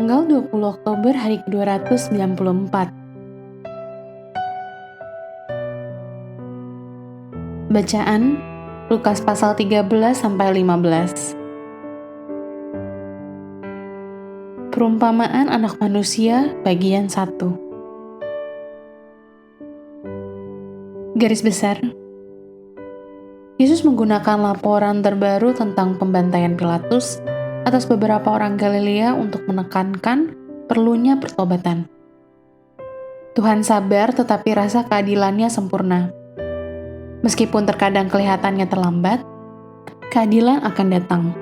Tanggal 20 Oktober hari ke-294. Bacaan Lukas pasal 13-15. Perumpamaan anak manusia bagian 1. Garis besar, Yesus menggunakan laporan terbaru tentang pembantaian Pilatus atas beberapa orang Galilea untuk menekankan perlunya pertobatan. Tuhan sabar, tetapi rasa keadilannya sempurna. Meskipun terkadang kelihatannya terlambat, keadilan akan datang.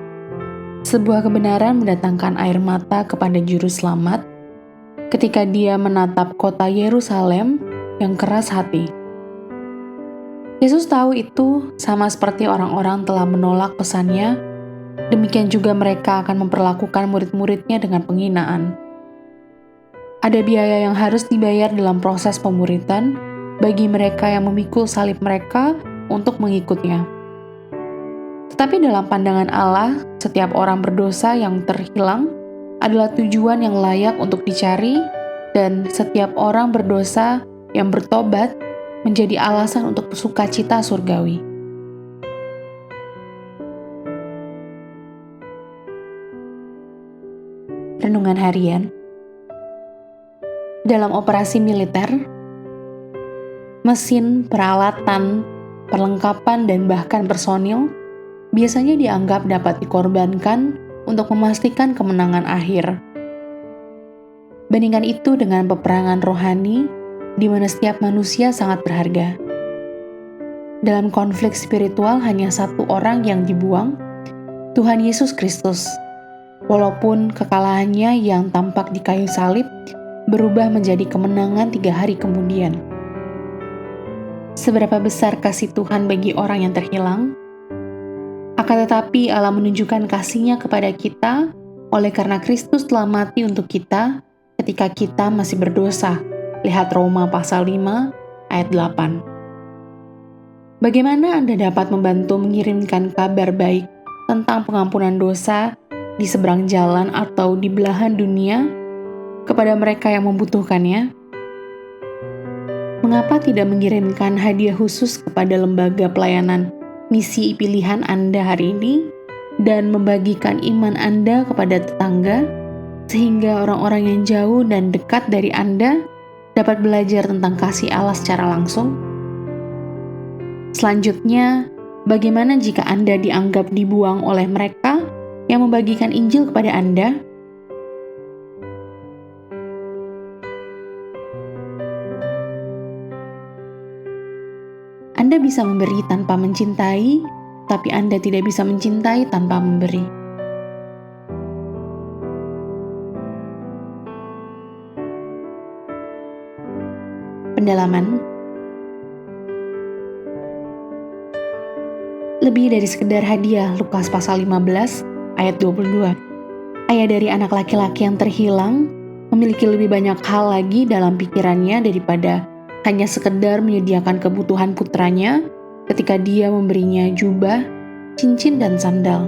Sebuah kebenaran mendatangkan air mata kepada juru selamat ketika dia menatap kota Yerusalem yang keras hati. Yesus tahu itu, sama seperti orang-orang telah menolak pesannya, demikian juga mereka akan memperlakukan murid-muridnya dengan penghinaan. Ada biaya yang harus dibayar dalam proses pemuritan bagi mereka yang memikul salib mereka untuk mengikutnya. Tetapi dalam pandangan Allah, setiap orang berdosa yang terhilang adalah tujuan yang layak untuk dicari, dan setiap orang berdosa yang bertobat menjadi alasan untuk sukacita surgawi. Renungan harian. Dalam operasi militer, mesin, peralatan, perlengkapan, dan bahkan personil biasanya dianggap dapat dikorbankan untuk memastikan kemenangan akhir. Bandingkan itu dengan peperangan rohani, di mana setiap manusia sangat berharga. Dalam konflik spiritual hanya satu orang yang dibuang, Tuhan Yesus Kristus. Walaupun kekalahannya yang tampak di kayu salib berubah menjadi kemenangan 3 hari kemudian. Seberapa besar kasih Tuhan bagi orang yang terhilang? Akan tetapi Allah menunjukkan kasih-Nya kepada kita oleh karena Kristus telah mati untuk kita ketika kita masih berdosa. Lihat Roma pasal 5 ayat 8. Bagaimana Anda dapat membantu mengirimkan kabar baik tentang pengampunan dosa di seberang jalan atau di belahan dunia kepada mereka yang membutuhkannya? Mengapa tidak mengirimkan hadiah khusus kepada lembaga pelayanan misi pilihan Anda hari ini dan membagikan iman Anda kepada tetangga sehingga orang-orang yang jauh dan dekat dari Anda dapat belajar tentang kasih Allah secara langsung? Selanjutnya, bagaimana jika Anda dianggap dibuang oleh mereka yang membagikan Injil kepada Anda? Anda bisa memberi tanpa mencintai, tapi Anda tidak bisa mencintai tanpa memberi. Pendalaman. Lebih dari sekedar hadiah, Lukas pasal 15 ayat 22. Ayah dari anak laki-laki yang terhilang memiliki lebih banyak hal lagi dalam pikirannya daripada hanya sekedar menyediakan kebutuhan putranya ketika dia memberinya jubah, cincin, dan sandal.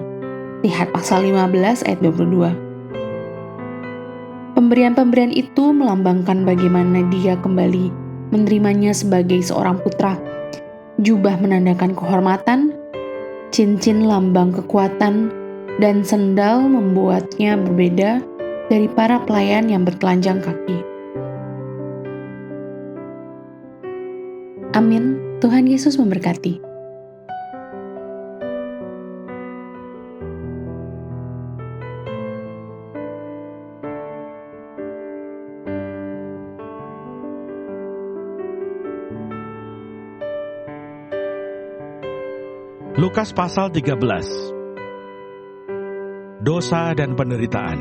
Lihat pasal 15 ayat 22. Pemberian-pemberian itu melambangkan bagaimana dia kembali menerimanya sebagai seorang putra. Jubah menandakan kehormatan, cincin lambang kekuatan, dan sandal membuatnya berbeda dari para pelayan yang bertelanjang kaki. Amin. Tuhan Yesus memberkati. Lukas pasal 13. Dosa dan penderitaan.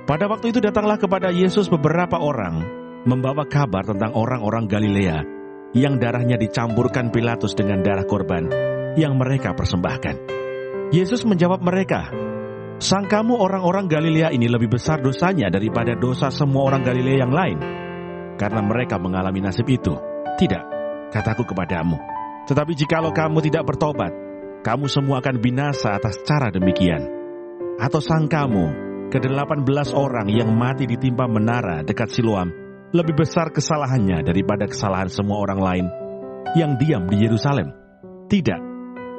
Pada waktu itu datanglah kepada Yesus beberapa orang membawa kabar tentang orang-orang Galilea yang darahnya dicampurkan Pilatus dengan darah korban yang mereka persembahkan. Yesus menjawab mereka, "Sangkamu orang-orang Galilea ini lebih besar dosanya daripada dosa semua orang Galilea yang lain, karena mereka mengalami nasib itu? Tidak, kataku kepadamu. Tetapi jikalau kamu tidak bertobat, kamu semua akan binasa atas cara demikian. Atau sangkamu ke-18 orang yang mati ditimpa menara dekat Siloam lebih besar kesalahannya daripada kesalahan semua orang lain yang diam di Yerusalem? Tidak,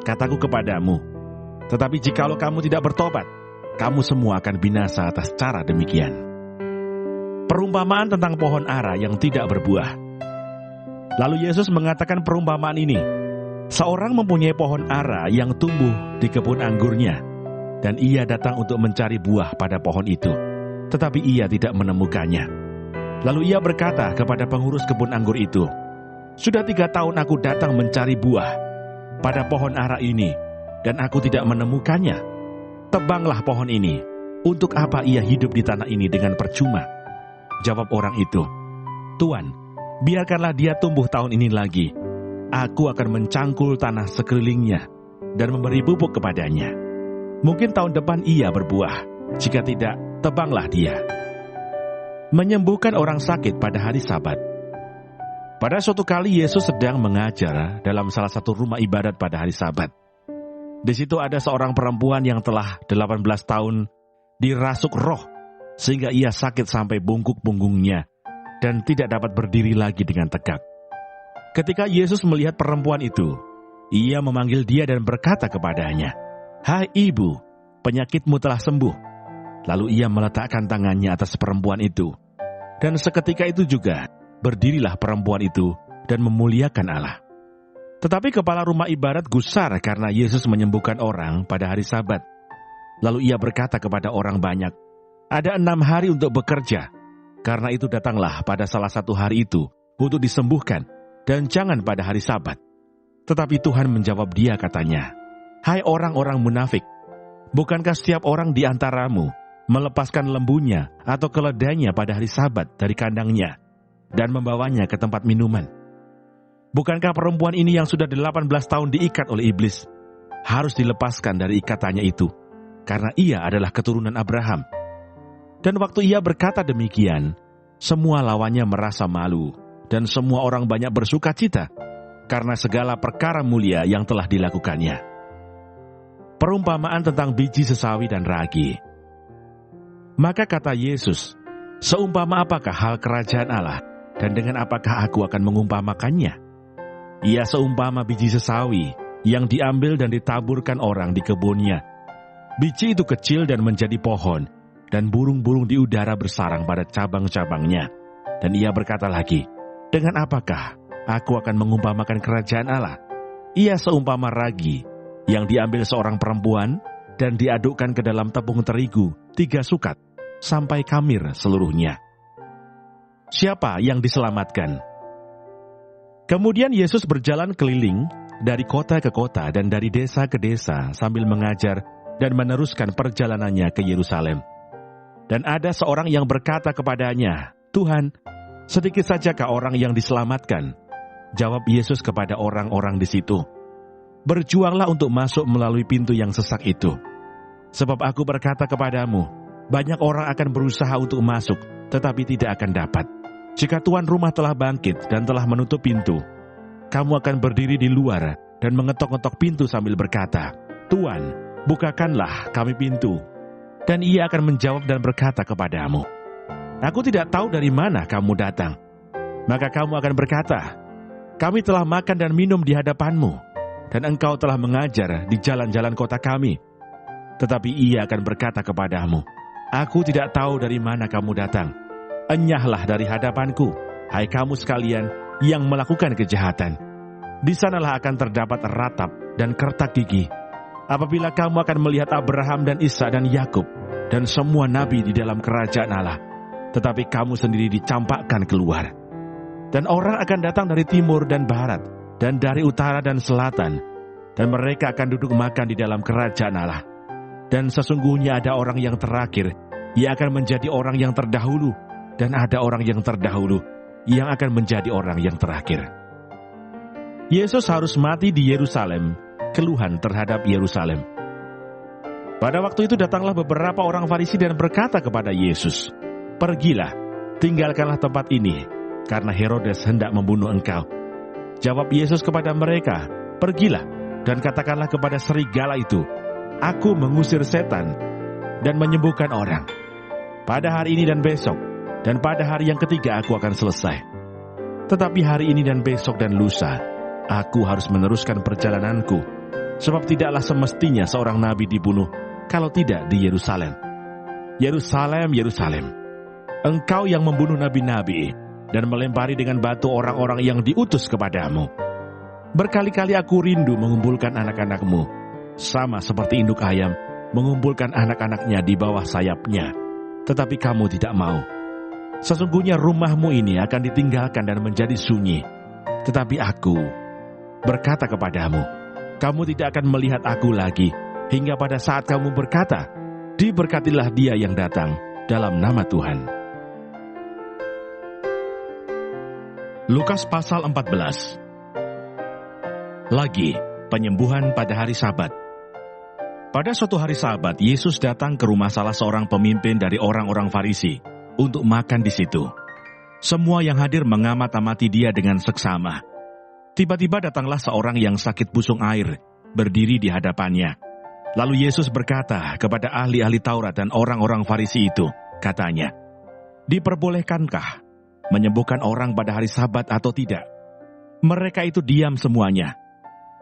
kataku kepadamu. Tetapi jikalau kamu tidak bertobat, kamu semua akan binasa atas cara demikian. Perumpamaan tentang pohon ara yang tidak berbuah. Lalu Yesus mengatakan perumpamaan ini. Seorang mempunyai pohon ara yang tumbuh di kebun anggurnya, dan ia datang untuk mencari buah pada pohon itu, tetapi ia tidak menemukannya. Lalu ia berkata kepada pengurus kebun anggur itu, "Sudah 3 tahun aku datang mencari buah pada pohon ara ini, dan aku tidak menemukannya. Tebanglah pohon ini. Untuk apa ia hidup di tanah ini dengan percuma?" Jawab orang itu, "Tuan, biarkanlah dia tumbuh tahun ini lagi. Aku akan mencangkul tanah sekelilingnya dan memberi pupuk kepadanya. Mungkin tahun depan ia berbuah. Jika tidak, tebanglah dia." Menyembuhkan orang sakit pada hari Sabat. Pada suatu kali Yesus sedang mengajar dalam salah satu rumah ibadat pada hari Sabat. Di situ ada seorang perempuan yang telah 18 tahun dirasuk roh, sehingga ia sakit sampai bungkuk punggungnya dan tidak dapat berdiri lagi dengan tegak. Ketika Yesus melihat perempuan itu, ia memanggil dia dan berkata kepadanya, "Hai ibu, penyakitmu telah sembuh." Lalu ia meletakkan tangannya atas perempuan itu, dan seketika itu juga berdirilah perempuan itu dan memuliakan Allah. Tetapi kepala rumah ibadat gusar karena Yesus menyembuhkan orang pada hari Sabat. Lalu ia berkata kepada orang banyak, "Ada 6 hari untuk bekerja. Karena itu datanglah pada salah satu hari itu untuk disembuhkan, dan jangan pada hari Sabat." Tetapi Tuhan menjawab dia katanya, "Hai orang-orang munafik, bukankah setiap orang di antaramu melepaskan lembunya atau keledainya pada hari Sabat dari kandangnya dan membawanya ke tempat minuman? Bukankah perempuan ini yang sudah 18 tahun diikat oleh iblis harus dilepaskan dari ikatannya itu, karena ia adalah keturunan Abraham?" Dan waktu ia berkata demikian, semua lawannya merasa malu, dan semua orang banyak bersuka cita karena segala perkara mulia yang telah dilakukannya. Perumpamaan tentang biji sesawi dan ragi. Maka kata Yesus, "Seumpama apakah hal kerajaan Allah, dan dengan apakah aku akan mengumpamakannya? Ia seumpama biji sesawi yang diambil dan ditaburkan orang di kebunnya. Biji itu kecil dan menjadi pohon, dan burung-burung di udara bersarang pada cabang-cabangnya." Dan ia berkata lagi, "Dengan apakah aku akan mengumpamakan kerajaan Allah? Ia seumpama ragi yang diambil seorang perempuan dan diadukkan ke dalam tepung terigu 3 sukat sampai kamir seluruhnya." Siapa yang diselamatkan? Kemudian Yesus berjalan keliling dari kota ke kota dan dari desa ke desa sambil mengajar dan meneruskan perjalanannya ke Yerusalem. Dan ada seorang yang berkata kepadanya, "Tuhan, sedikit sajakah orang yang diselamatkan?" Jawab Yesus kepada orang-orang di situ, "Berjuanglah untuk masuk melalui pintu yang sesak itu. Sebab aku berkata kepadamu, banyak orang akan berusaha untuk masuk, tetapi tidak akan dapat. Jika tuan rumah telah bangkit dan telah menutup pintu, kamu akan berdiri di luar dan mengetok-ngetok pintu sambil berkata, 'Tuan, bukakanlah kami pintu.' Dan ia akan menjawab dan berkata kepadamu, 'Aku tidak tahu dari mana kamu datang.' Maka kamu akan berkata, 'Kami telah makan dan minum di hadapanmu, dan engkau telah mengajar di jalan-jalan kota kami.' Tetapi ia akan berkata kepadamu, 'Aku tidak tahu dari mana kamu datang. Enyahlah dari hadapanku, hai kamu sekalian yang melakukan kejahatan.' Di sanalah akan terdapat ratap dan kertak gigi, apabila kamu akan melihat Abraham dan Ishak dan Yakub dan semua nabi di dalam kerajaan Allah, tetapi kamu sendiri dicampakkan keluar. Dan orang akan datang dari timur dan barat, dan dari utara dan selatan, dan mereka akan duduk makan di dalam kerajaan Allah. Dan sesungguhnya ada orang yang terakhir, ia akan menjadi orang yang terdahulu, dan ada orang yang terdahulu, yang akan menjadi orang yang terakhir." Yesus harus mati di Yerusalem, keluhan terhadap Yerusalem. Pada waktu itu datanglah beberapa orang Farisi dan berkata kepada Yesus, "Pergilah, tinggalkanlah tempat ini, karena Herodes hendak membunuh engkau." Jawab Yesus kepada mereka, "Pergilah, dan katakanlah kepada serigala itu, Aku mengusir setan dan menyembuhkan orang. pada hari ini dan besok, dan pada hari yang ketiga aku akan selesai. Tetapi hari ini dan besok dan lusa, aku harus meneruskan perjalananku, sebab tidaklah semestinya seorang nabi dibunuh kalau tidak di Yerusalem. Yerusalem, Yerusalem, engkau yang membunuh nabi-nabi dan melempari dengan batu orang-orang yang diutus kepadamu. Berkali-kali aku rindu mengumpulkan anak-anakmu, sama seperti induk ayam mengumpulkan anak-anaknya di bawah sayapnya, tetapi kamu tidak mau. Sesungguhnya rumahmu ini akan ditinggalkan dan menjadi sunyi. Tetapi aku berkata kepadamu, kamu tidak akan melihat aku lagi, hingga pada saat kamu berkata, diberkatilah dia yang datang dalam nama Tuhan. Lukas pasal 14. Lagi, penyembuhan pada hari Sabat. Pada suatu hari Sabat, Yesus datang ke rumah salah seorang pemimpin dari orang-orang Farisi untuk makan di situ. Semua yang hadir mengamat-amati dia dengan seksama. Tiba-tiba datanglah seorang yang sakit busung air, berdiri di hadapannya. Lalu Yesus berkata kepada ahli-ahli Taurat dan orang-orang Farisi itu, katanya, diperbolehkankah menyembuhkan orang pada hari Sabat atau tidak? Mereka itu diam semuanya.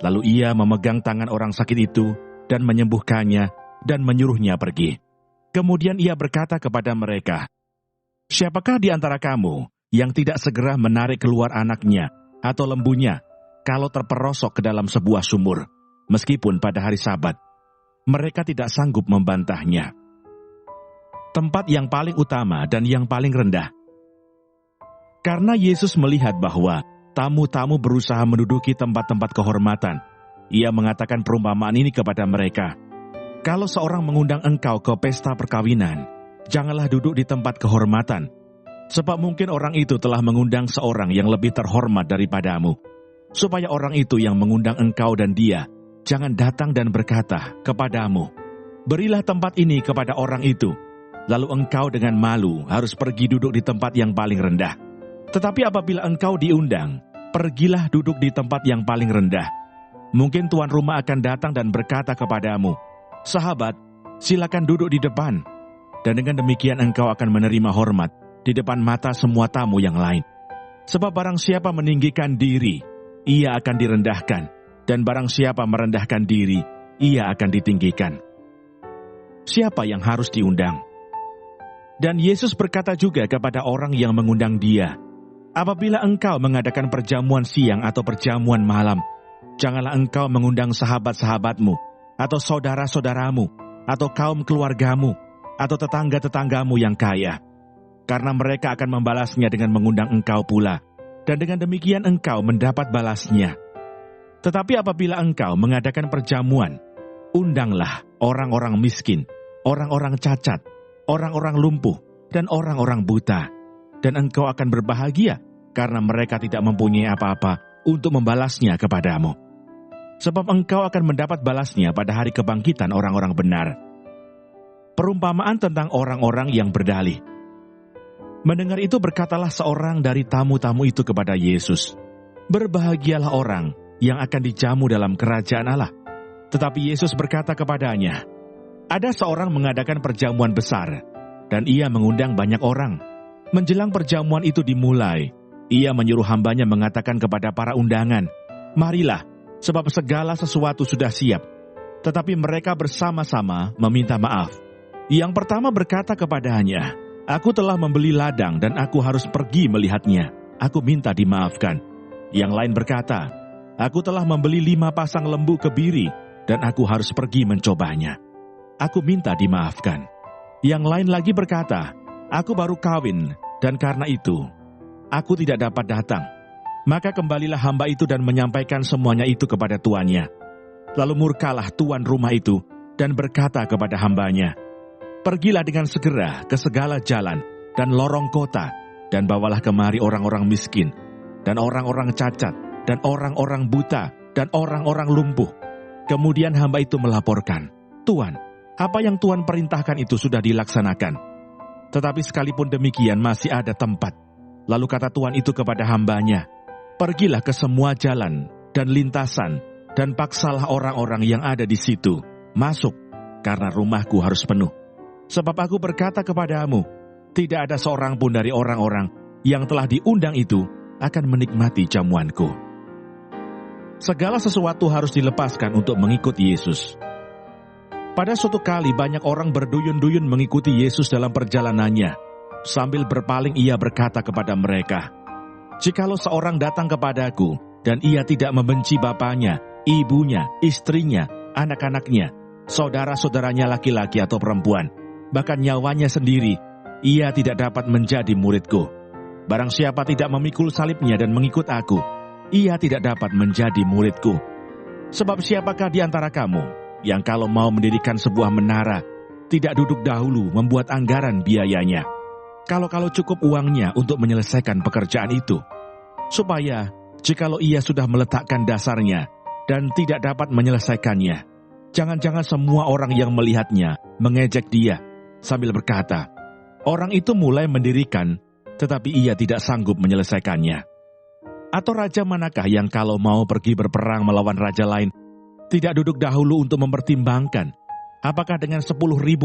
Lalu ia memegang tangan orang sakit itu dan menyembuhkannya dan menyuruhnya pergi. Kemudian ia berkata kepada mereka, siapakah di antara kamu yang tidak segera menarik keluar anaknya atau lembunya kalau terperosok ke dalam sebuah sumur, meskipun pada hari Sabat? Mereka tidak sanggup membantahnya. Tempat yang paling utama dan yang paling rendah. Karena Yesus melihat bahwa tamu-tamu berusaha menduduki tempat-tempat kehormatan, ia mengatakan perumpamaan ini kepada mereka. Kalau seorang mengundang engkau ke pesta perkawinan, janganlah duduk di tempat kehormatan, sebab mungkin orang itu telah mengundang seorang yang lebih terhormat daripadamu, supaya orang itu yang mengundang engkau dan dia jangan datang dan berkata kepadamu, berilah tempat ini kepada orang itu, lalu engkau dengan malu harus pergi duduk di tempat yang paling rendah. Tetapi apabila engkau diundang, pergilah duduk di tempat yang paling rendah. Mungkin tuan rumah akan datang dan berkata kepadamu, sahabat, silakan duduk di depan. Dan dengan demikian engkau akan menerima hormat di depan mata semua tamu yang lain. Sebab barang siapa meninggikan diri, ia akan direndahkan. Dan barang siapa merendahkan diri, ia akan ditinggikan. Siapa yang harus diundang? Dan Yesus berkata juga kepada orang yang mengundang dia, apabila engkau mengadakan perjamuan siang atau perjamuan malam, janganlah engkau mengundang sahabat-sahabatmu, atau saudara-saudaramu, atau kaum keluargamu, atau tetangga-tetanggamu yang kaya. Karena mereka akan membalasnya dengan mengundang engkau pula, dan dengan demikian engkau mendapat balasnya. Tetapi apabila engkau mengadakan perjamuan, undanglah orang-orang miskin, orang-orang cacat, orang-orang lumpuh, dan orang-orang buta. Dan engkau akan berbahagia, karena mereka tidak mempunyai apa-apa untuk membalasnya kepadamu. Sebab engkau akan mendapat balasnya pada hari kebangkitan orang-orang benar. Perumpamaan tentang orang-orang yang berdalih. Mendengar itu berkatalah seorang dari tamu-tamu itu kepada Yesus, berbahagialah orang yang akan dijamu dalam kerajaan Allah. Tetapi Yesus berkata kepadanya, ada seorang mengadakan perjamuan besar, dan ia mengundang banyak orang. Menjelang perjamuan itu dimulai, ia menyuruh hambanya mengatakan kepada para undangan, marilah, sebab segala sesuatu sudah siap. Tetapi mereka bersama-sama meminta maaf. Yang pertama berkata kepadanya, aku telah membeli ladang dan aku harus pergi melihatnya. Aku minta dimaafkan. Yang lain berkata, aku telah membeli 5 pasang lembu kebiri dan aku harus pergi mencobanya. Aku minta dimaafkan. Yang lain lagi berkata, aku baru kawin dan karena itu aku tidak dapat datang. Maka kembalilah hamba itu dan menyampaikan semuanya itu kepada tuannya. Lalu murkalah tuan rumah itu dan berkata kepada hambanya, pergilah dengan segera ke segala jalan dan lorong kota dan bawalah kemari orang-orang miskin dan orang-orang cacat dan orang-orang buta dan orang-orang lumpuh. Kemudian hamba itu melaporkan, Tuan, apa yang Tuan perintahkan itu sudah dilaksanakan. Tetapi sekalipun demikian masih ada tempat. Lalu kata Tuan itu kepada hambanya, pergilah ke semua jalan dan lintasan dan paksalah orang-orang yang ada di situ masuk, karena rumahku harus penuh. Sebab aku berkata kepadamu, tidak ada seorang pun dari orang-orang yang telah diundang itu akan menikmati jamuanku. Segala sesuatu harus dilepaskan untuk mengikut Yesus. Pada suatu kali banyak orang berduyun-duyun mengikuti Yesus dalam perjalanannya. Sambil berpaling ia berkata kepada mereka, "Jikalau seorang datang kepadaku dan ia tidak membenci bapaknya, ibunya, istrinya, anak-anaknya, saudara-saudaranya laki-laki atau perempuan, bahkan nyawanya sendiri, ia tidak dapat menjadi muridku. Barang siapa tidak memikul salibnya dan mengikut aku, ia tidak dapat menjadi muridku. Sebab siapakah di antara kamu yang kalau mau mendirikan sebuah menara, tidak duduk dahulu membuat anggaran biayanya, kalau cukup uangnya untuk menyelesaikan pekerjaan itu, supaya jikalau ia sudah meletakkan dasarnya dan tidak dapat menyelesaikannya, jangan-jangan semua orang yang melihatnya mengejek dia sambil berkata, orang itu mulai mendirikan, tetapi ia tidak sanggup menyelesaikannya. Atau raja manakah yang kalau mau pergi berperang melawan raja lain, tidak duduk dahulu untuk mempertimbangkan, apakah dengan 10.000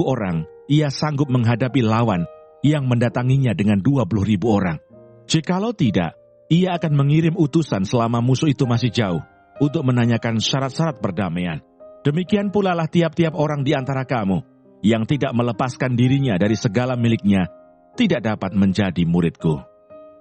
orang ia sanggup menghadapi lawan yang mendatanginya dengan 20.000 orang? Jikalau tidak, ia akan mengirim utusan selama musuh itu masih jauh, untuk menanyakan syarat-syarat perdamaian. Demikian pula lah tiap-tiap orang di antara kamu, yang tidak melepaskan dirinya dari segala miliknya, tidak dapat menjadi muridku.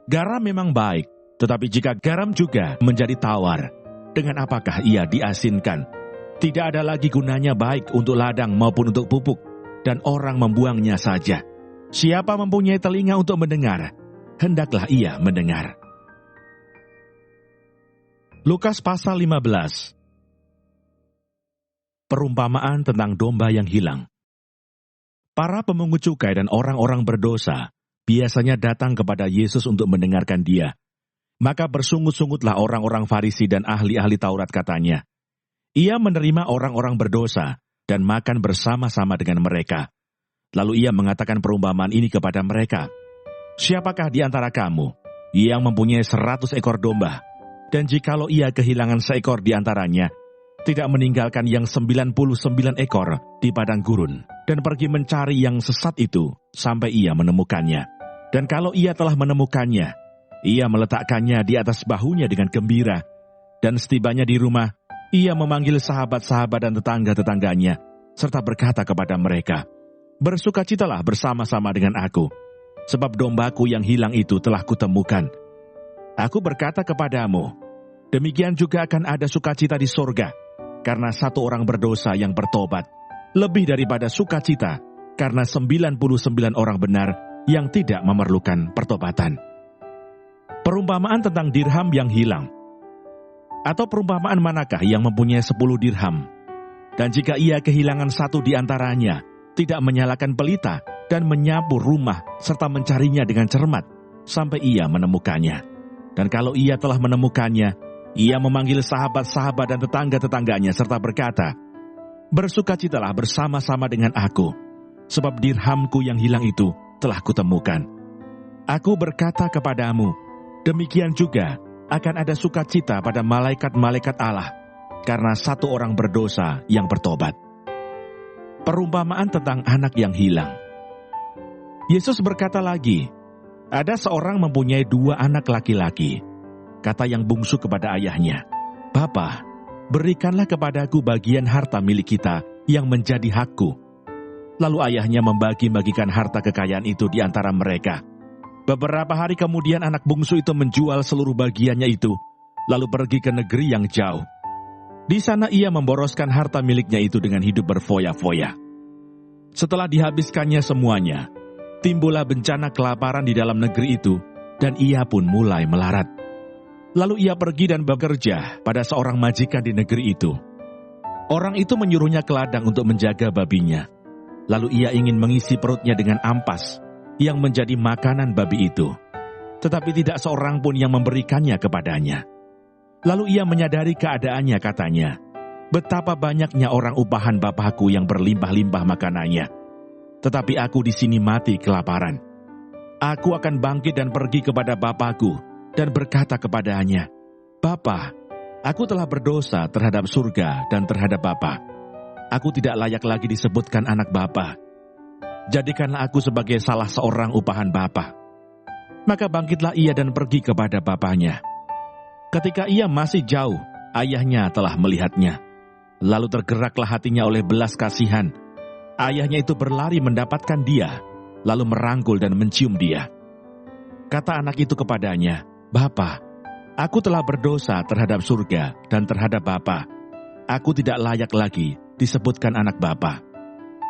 Garam memang baik, tetapi jika garam juga menjadi tawar, dengan apakah ia diasinkan? Tidak ada lagi gunanya baik untuk ladang maupun untuk pupuk, dan orang membuangnya saja. Siapa mempunyai telinga untuk mendengar, hendaklah ia mendengar. Lukas pasal 15. Perumpamaan tentang domba yang hilang. Para pemungut cukai dan orang-orang berdosa biasanya datang kepada Yesus untuk mendengarkan dia. Maka bersungut-sungutlah orang-orang Farisi dan ahli-ahli Taurat katanya. Ia menerima orang-orang berdosa dan makan bersama-sama dengan mereka. Lalu ia mengatakan perumpamaan ini kepada mereka. Siapakah di antara kamu yang mempunyai 100 ekor domba, dan jikalau ia kehilangan seekor di antaranya, tidak meninggalkan yang 99 ekor di padang gurun, dan pergi mencari yang sesat itu sampai ia menemukannya. Dan kalau ia telah menemukannya, ia meletakkannya di atas bahunya dengan gembira, dan setibanya di rumah, ia memanggil sahabat-sahabat dan tetangga-tetangganya, serta berkata kepada mereka, bersukacitalah bersama-sama dengan aku, sebab dombaku yang hilang itu telah kutemukan. Aku berkata kepadamu, demikian juga akan ada sukacita di sorga, karena satu orang berdosa yang bertobat, lebih daripada sukacita, karena 99 orang benar yang tidak memerlukan pertobatan. Perumpamaan tentang dirham yang hilang. Atau perumpamaan manakah yang mempunyai 10 dirham? Dan jika ia kehilangan satu di antaranya, tidak menyalakan pelita dan menyapu rumah serta mencarinya dengan cermat sampai ia menemukannya. Dan kalau ia telah menemukannya, ia memanggil sahabat-sahabat dan tetangga-tetangganya serta berkata, bersukacitalah bersama-sama dengan aku, sebab dirhamku yang hilang itu telah kutemukan. Aku berkata kepadamu, demikian juga akan ada sukacita pada malaikat-malaikat Allah, karena satu orang berdosa yang bertobat. Perumpamaan tentang anak yang hilang. Yesus berkata lagi, ada seorang mempunyai 2 anak laki-laki. Kata yang bungsu kepada ayahnya, Bapa, berikanlah kepadaku bagian harta milik kita yang menjadi hakku. Lalu ayahnya membagi-bagikan harta kekayaan itu di antara mereka. Beberapa hari kemudian anak bungsu itu menjual seluruh bagiannya itu, lalu pergi ke negeri yang jauh. Di sana ia memboroskan harta miliknya itu dengan hidup berfoya-foya. Setelah dihabiskannya semuanya, timbullah bencana kelaparan di dalam negeri itu, dan ia pun mulai melarat. Lalu ia pergi dan bekerja pada seorang majikan di negeri itu. Orang itu menyuruhnya ke ladang untuk menjaga babinya. Lalu ia ingin mengisi perutnya dengan ampas yang menjadi makanan babi itu. Tetapi tidak seorang pun yang memberikannya kepadanya. Lalu ia menyadari keadaannya, katanya, betapa banyaknya orang upahan bapakku yang berlimpah-limpah makanannya. Tetapi aku di sini mati kelaparan. Aku akan bangkit dan pergi kepada bapakku dan berkata kepadanya, Bapa, aku telah berdosa terhadap surga dan terhadap Bapa. Aku tidak layak lagi disebutkan anak Bapa. jadikanlah aku sebagai salah seorang upahan bapa." Maka bangkitlah ia dan pergi kepada bapaknya. Ketika ia masih jauh, ayahnya telah melihatnya. Lalu tergeraklah hatinya oleh belas kasihan. Ayahnya itu berlari mendapatkan dia, lalu merangkul dan mencium dia. Kata anak itu kepadanya, "Bapa, aku telah berdosa terhadap surga dan terhadap Bapa. Aku tidak layak lagi disebutkan anak Bapa."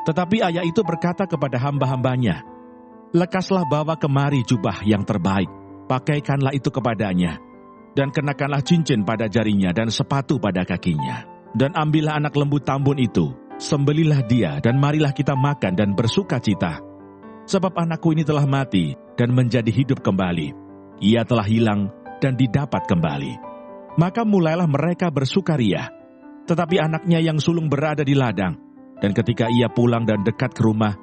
Tetapi ayah itu berkata kepada hamba-hambanya, "Lekaslah bawa kemari jubah yang terbaik, pakaikanlah itu kepadanya, dan kenakanlah cincin pada jarinya dan sepatu pada kakinya. Dan ambillah anak lembu tambun itu, sembelilah dia, dan marilah kita makan dan bersuka cita. Sebab anakku ini telah mati dan menjadi hidup kembali. Ia telah hilang dan didapat kembali." Maka mulailah mereka bersukaria. Tetapi anaknya yang sulung berada di ladang, dan ketika ia pulang dan dekat ke rumah,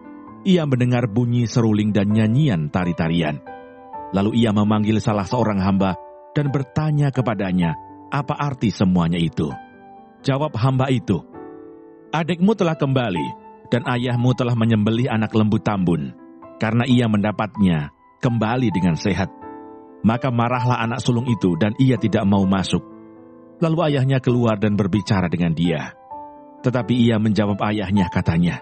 ia mendengar bunyi seruling dan nyanyian tari-tarian. Lalu ia memanggil salah seorang hamba dan bertanya kepadanya, apa arti semuanya itu. Jawab hamba itu, "Adikmu telah kembali, dan ayahmu telah menyembelih anak lembu tambun, karena ia mendapatnya kembali dengan sehat." Maka marahlah anak sulung itu, dan ia tidak mau masuk. Lalu ayahnya keluar dan berbicara dengan dia. Tetapi ia menjawab ayahnya, katanya,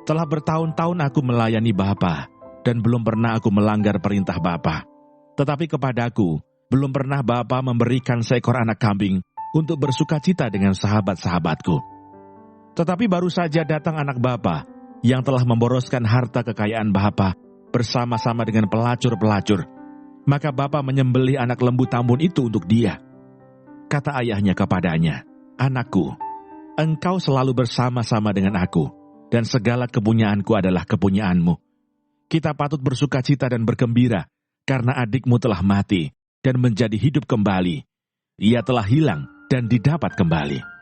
"Telah bertahun-tahun aku melayani Bapa, dan belum pernah aku melanggar perintah Bapa. Tetapi kepadaku, belum pernah Bapa memberikan seekor anak kambing untuk bersuka cita dengan sahabat-sahabatku. Tetapi baru saja datang anak Bapa yang telah memboroskan harta kekayaan Bapa bersama-sama dengan pelacur-pelacur. Maka Bapa menyembelih anak lembu tambun itu untuk dia." Kata ayahnya kepadanya, "Anakku, engkau selalu bersama-sama dengan aku, dan segala kepunyaanku adalah kepunyaanmu. Kita patut bersuka cita dan bergembira, karena adikmu telah mati dan menjadi hidup kembali. Ia telah hilang dan didapat kembali."